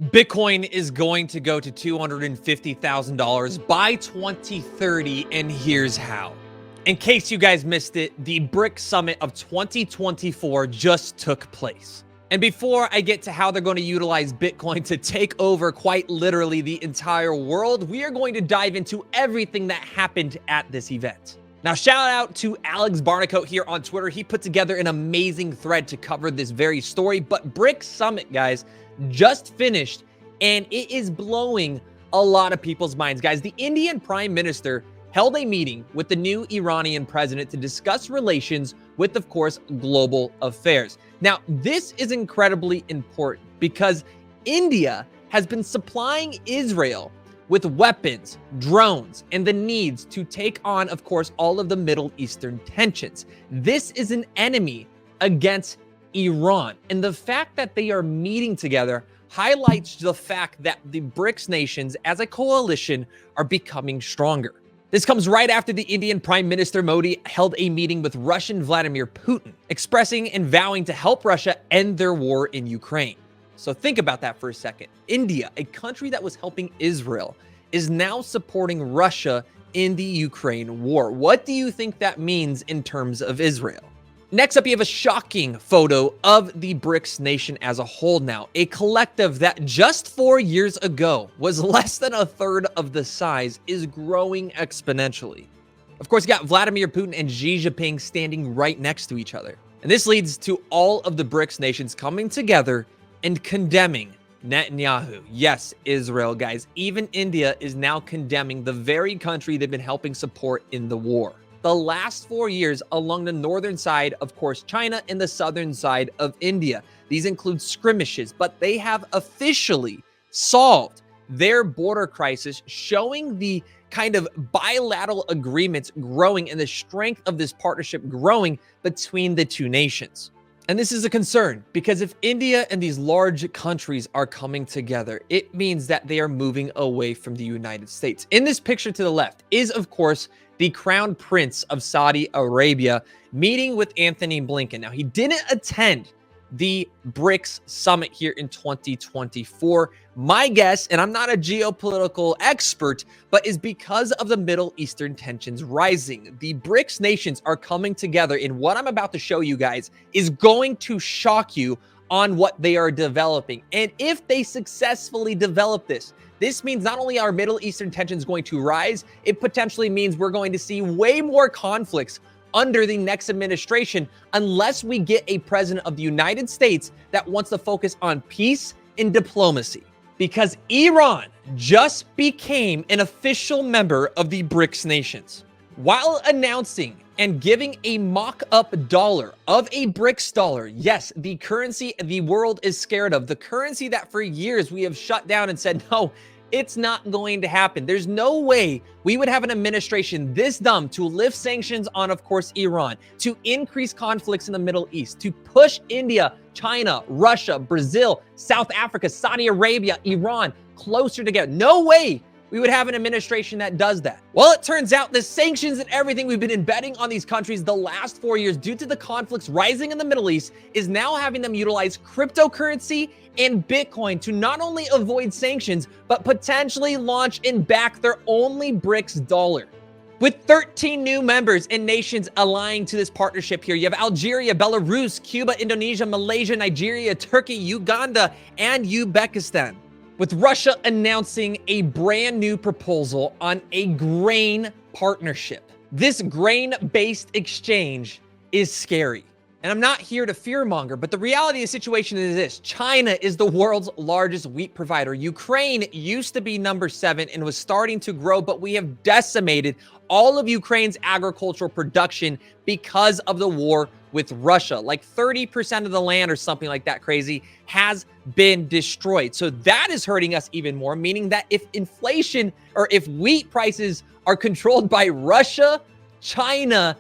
Bitcoin is going to go to $250,000 by 2030, and here's how. In case you guys missed it, the BRICS Summit of 2024 just took place. And before I get to how they're going to utilize Bitcoin to take over quite literally the entire world, we are going to dive into everything that happened at this event. Now, shout out to Alex Barnicoat here on Twitter. He put together an amazing thread to cover this very story. But BRICS Summit, guys, just finished, and it is blowing a lot of people's minds. Guys, the Indian Prime Minister held a meeting with the new Iranian president to discuss relations with, of course, global affairs. Now, this is incredibly important because India has been supplying Israel with weapons, drones, and the needs to take on, of course, all of the Middle Eastern tensions. This is an enemy against Iran. And the fact that they are meeting together highlights the fact that the BRICS nations as a coalition are becoming stronger. This comes right after the Indian Prime Minister Modi held a meeting with Russian Vladimir Putin, expressing and vowing to help Russia end their war in Ukraine. So think about that for a second. India, a country that was helping Israel, is now supporting Russia in the Ukraine war. What do you think that means in terms of Israel? Next up, you have a shocking photo of the BRICS nation as a whole now. A collective that just 4 years ago was less than a third of the size is growing exponentially. Of course, you got Vladimir Putin and Xi Jinping standing right next to each other. And this leads to all of the BRICS nations coming together and condemning Netanyahu. Yes, Israel, guys. Even India is now condemning the very country they've been helping support in the war. The last 4 years along the northern side, of course, China, and the southern side of India. These include skirmishes, but they have officially solved their border crisis, showing the kind of bilateral agreements growing and the strength of this partnership growing between the two nations. And this is a concern because if India and these large countries are coming together, it means that they are moving away from the United States. In this picture to the left is, of course, the Crown Prince of Saudi Arabia meeting with Anthony Blinken. Now, he didn't attend the BRICS Summit here in 2024. My guess, and I'm not a geopolitical expert, but is because of the Middle Eastern tensions rising. The BRICS nations are coming together, and what I'm about to show you guys is going to shock you on what they are developing. And if they successfully develop this means not only are Middle Eastern tensions going to rise, it potentially means we're going to see way more conflicts under the next administration unless we get a president of the United States that wants to focus on peace and diplomacy. Because Iran just became an official member of the BRICS nations. While announcing and giving a mock-up dollar of a BRICS dollar, yes, the currency the world is scared of, the currency that for years we have shut down and said, no, it's not going to happen. There's no way we would have an administration this dumb to lift sanctions on, of course, Iran, to increase conflicts in the Middle East, to push India, China, Russia, Brazil, South Africa, Saudi Arabia, Iran closer together. No way we would have an administration that does that. Well, it turns out the sanctions and everything we've been embedding on these countries the last 4 years due to the conflicts rising in the Middle East is now having them utilize cryptocurrency and Bitcoin to not only avoid sanctions, but potentially launch and back their only BRICS dollar. With 13 new members and nations allying to this partnership here, you have Algeria, Belarus, Cuba, Indonesia, Malaysia, Nigeria, Turkey, Uganda, and Uzbekistan. With Russia announcing a brand new proposal on a grain partnership. This grain-based exchange is scary. And I'm not here to fearmonger, but the reality of the situation is this. China is the world's largest wheat provider. Ukraine used to be number 7 and was starting to grow, but we have decimated all of Ukraine's agricultural production because of the war with Russia. Like 30% of the land or something like that crazy has been destroyed. So that is hurting us even more, meaning that if inflation or if wheat prices are controlled by Russia, China,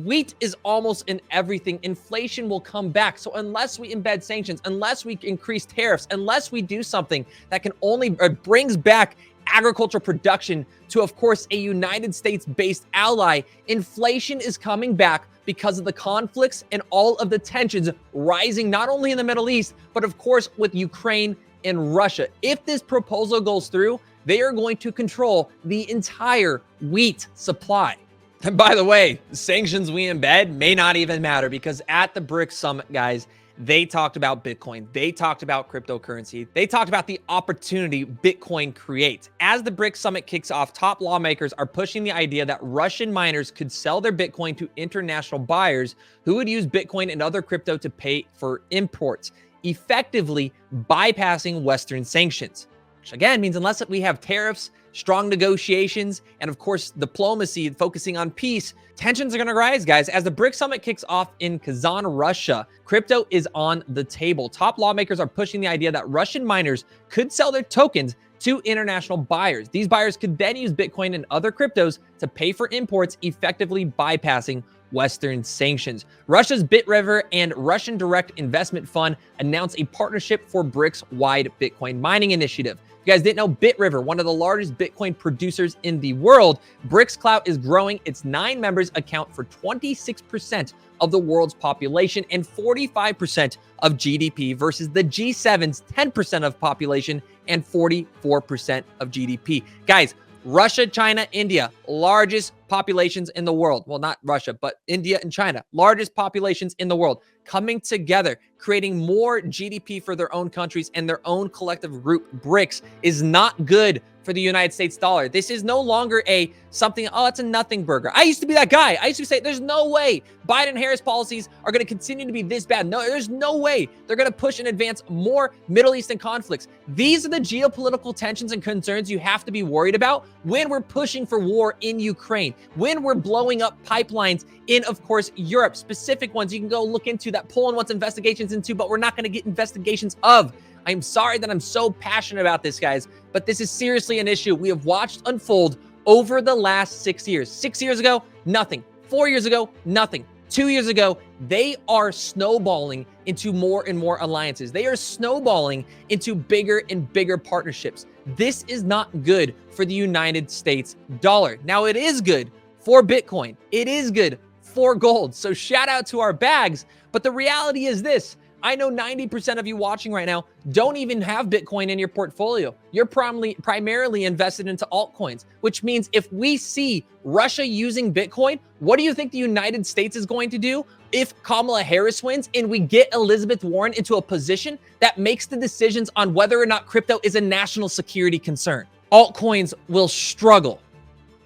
wheat is almost in everything. Inflation will come back. So unless we embed sanctions, unless we increase tariffs, unless we do something that can only brings back agricultural production to, of course, a United States-based ally, inflation is coming back because of the conflicts and all of the tensions rising not only in the Middle East, but of course with Ukraine and Russia. If this proposal goes through, they are going to control the entire wheat supply. And by the way, the sanctions we embed may not even matter, because at the BRICS summit, guys, they talked about Bitcoin. They talked about cryptocurrency. They talked about the opportunity Bitcoin creates. As the BRICS summit kicks off, top lawmakers are pushing the idea that Russian miners could sell their Bitcoin to international buyers who would use Bitcoin and other crypto to pay for imports, effectively bypassing Western sanctions. Which again means unless we have tariffs, strong negotiations, and of course diplomacy focusing on peace, tensions are going to rise, guys. As the BRICS summit kicks off in Kazan, Russia, crypto is on the table. Top lawmakers are pushing the idea that Russian miners could sell their tokens to international buyers. These buyers could then use Bitcoin and other cryptos to pay for imports, effectively bypassing Western sanctions. Russia's BitRiver and Russian Direct Investment Fund announced a partnership for BRICS-wide Bitcoin mining initiative. If you guys didn't know, BitRiver, one of the largest Bitcoin producers in the world, BRICS Clout is growing. Its 9 members account for 26% of the world's population and 45% of GDP versus the G7's 10% of population and 44% of GDP. Guys, Russia, China, India, largest populations in the world. Well, not Russia, but India and China, largest populations in the world, coming together, creating more GDP for their own countries and their own collective group. BRICS is not good for the United States dollar. This is no longer something, oh, it's a nothing burger. I used to be that guy. I used to say, there's no way Biden-Harris policies are going to continue to be this bad. No, there's no way they're going to push and advance more Middle Eastern conflicts. These are the geopolitical tensions and concerns you have to be worried about when we're pushing for war in Ukraine, when we're blowing up pipelines in, of course, Europe, specific ones you can go look into that Poland wants investigations into, but we're not going to get investigations of. I'm sorry that I'm so passionate about this, guys, but this is seriously an issue we have watched unfold over the last 6 years. 6 years ago, nothing. 4 years ago, nothing. 2 years ago, they are snowballing into more and more alliances. They are snowballing into bigger and bigger partnerships. This is not good for the United States dollar. Now, it is good for Bitcoin. It is good for gold. So shout out to our bags. But the reality is this. I know 90% of you watching right now don't even have Bitcoin in your portfolio. You're primarily invested into altcoins, which means if we see Russia using Bitcoin, what do you think the United States is going to do if Kamala Harris wins and we get Elizabeth Warren into a position that makes the decisions on whether or not crypto is a national security concern? Altcoins will struggle.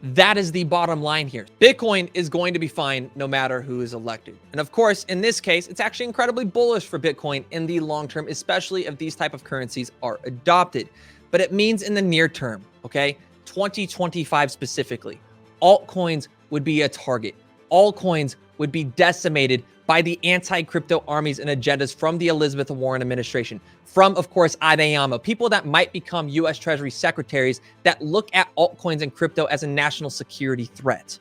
That is the bottom line here. Bitcoin is going to be fine no matter who is elected. And of course, in this case, it's actually incredibly bullish for Bitcoin in the long term, especially if these type of currencies are adopted. But it means in the near term, okay, 2025 specifically, altcoins would be a target. Altcoins would be decimated by the anti-crypto armies and agendas from the Elizabeth Warren administration, from, of course, Adeyemo, people that might become U.S. Treasury secretaries that look at altcoins and crypto as a national security threat.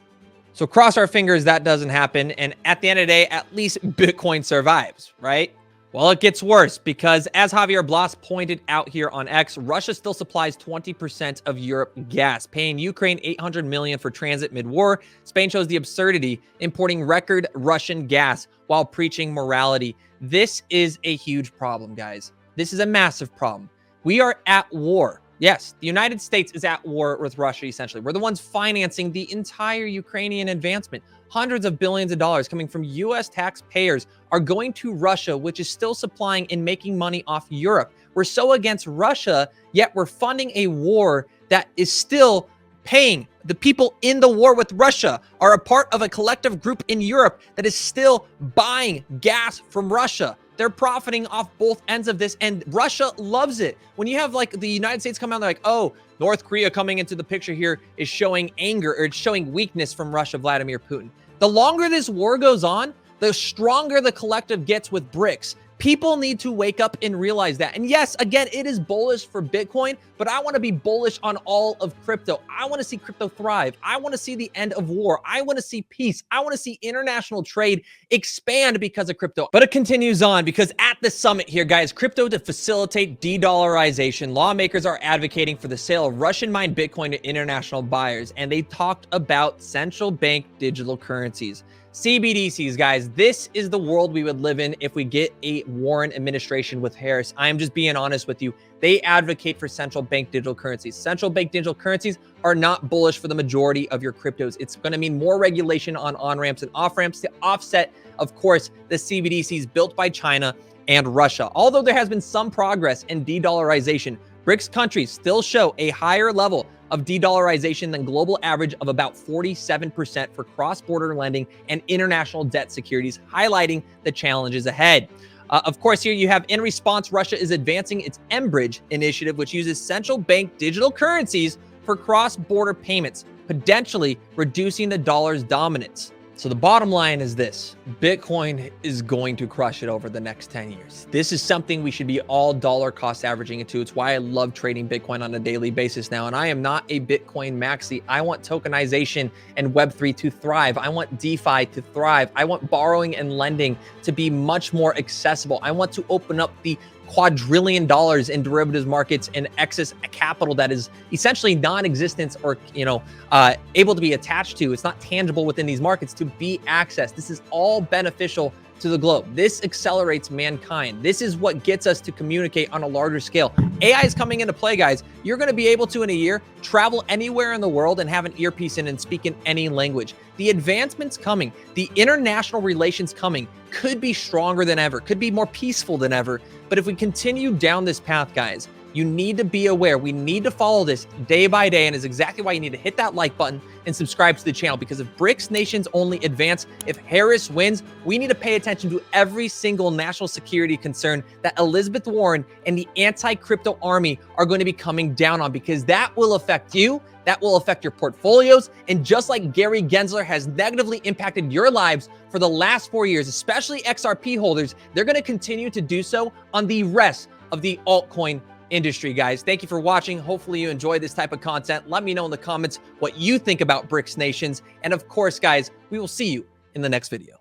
So cross our fingers that doesn't happen, and at the end of the day, at least Bitcoin survives, right? Well, it gets worse because, as Javier Blas pointed out here on X, Russia still supplies 20% of Europe gas, paying Ukraine $800 million for transit mid-war. Spain shows the absurdity importing record Russian gas while preaching morality. This is a huge problem, guys. This is a massive problem. We are at war. Yes, the United States is at war with Russia, essentially. We're the ones financing the entire Ukrainian advancement. Hundreds of billions of dollars coming from U.S. taxpayers are going to Russia, which is still supplying and making money off Europe. We're so against Russia, yet we're funding a war that is still paying. The people in the war with Russia are a part of a collective group in Europe that is still buying gas from Russia. They're profiting off both ends of this, and Russia loves it. When you have like the United States come out, they're like, oh, North Korea coming into the picture here is showing anger, or it's showing weakness from Russia, Vladimir Putin. The longer this war goes on, the stronger the collective gets with BRICS. People need to wake up and realize that. And yes, again, it is bullish for Bitcoin, but I want to be bullish on all of crypto. I want to see crypto thrive. I want to see the end of war. I want to see peace. I want to see international trade expand because of crypto. But it continues on because at the summit here, guys, crypto to facilitate de-dollarization, lawmakers are advocating for the sale of Russian-mined Bitcoin to international buyers. And they talked about central bank digital currencies. CBDCs, guys, this is the world we would live in if we get a Warren administration with Harris. I am just being honest with you. They advocate for central bank digital currencies. Central bank digital currencies are not bullish for the majority of your cryptos. It's going to mean more regulation on on-ramps and off-ramps to offset, of course, the CBDCs built by China and Russia. Although there has been some progress in de-dollarization, BRICS countries still show a higher level of de-dollarization than global average of about 47% for cross-border lending and international debt securities, highlighting the challenges ahead. Of course, here you have, in response, Russia is advancing its mBridge initiative, which uses central bank digital currencies for cross-border payments, potentially reducing the dollar's dominance. So the bottom line is this: Bitcoin is going to crush it over the next 10 years. This is something we should be all dollar cost averaging into. It's why I love trading Bitcoin on a daily basis now. And I am not a Bitcoin maxi. I want tokenization and Web3 to thrive. I want DeFi to thrive. I want borrowing and lending to be much more accessible. I want to open up the quadrillion dollars in derivatives markets and excess capital that is essentially non-existent or, able to be attached to. It's not tangible within these markets to be accessed. This is all beneficial to the globe. This accelerates mankind. This is what gets us to communicate on a larger scale. AI is coming into play, guys. You're going to be able to, in a year, travel anywhere in the world and have an earpiece in and speak in any language. The advancements coming, the international relations coming could be stronger than ever, could be more peaceful than ever. But if we continue down this path, guys, you need to be aware. We need to follow this day by day, and is exactly why you need to hit that like button and subscribe to the channel, because if BRICS nations only advance, if Harris wins, we need to pay attention to every single national security concern that Elizabeth Warren and the anti-crypto army are going to be coming down on, because that will affect you, that will affect your portfolios, and just like Gary Gensler has negatively impacted your lives for the last 4 years, especially XRP holders, they're going to continue to do so on the rest of the altcoin industry, guys. Thank you for watching. Hopefully you enjoy this type of content. Let me know in the comments what you think about BRICS nations. And of course, guys, we will see you in the next video.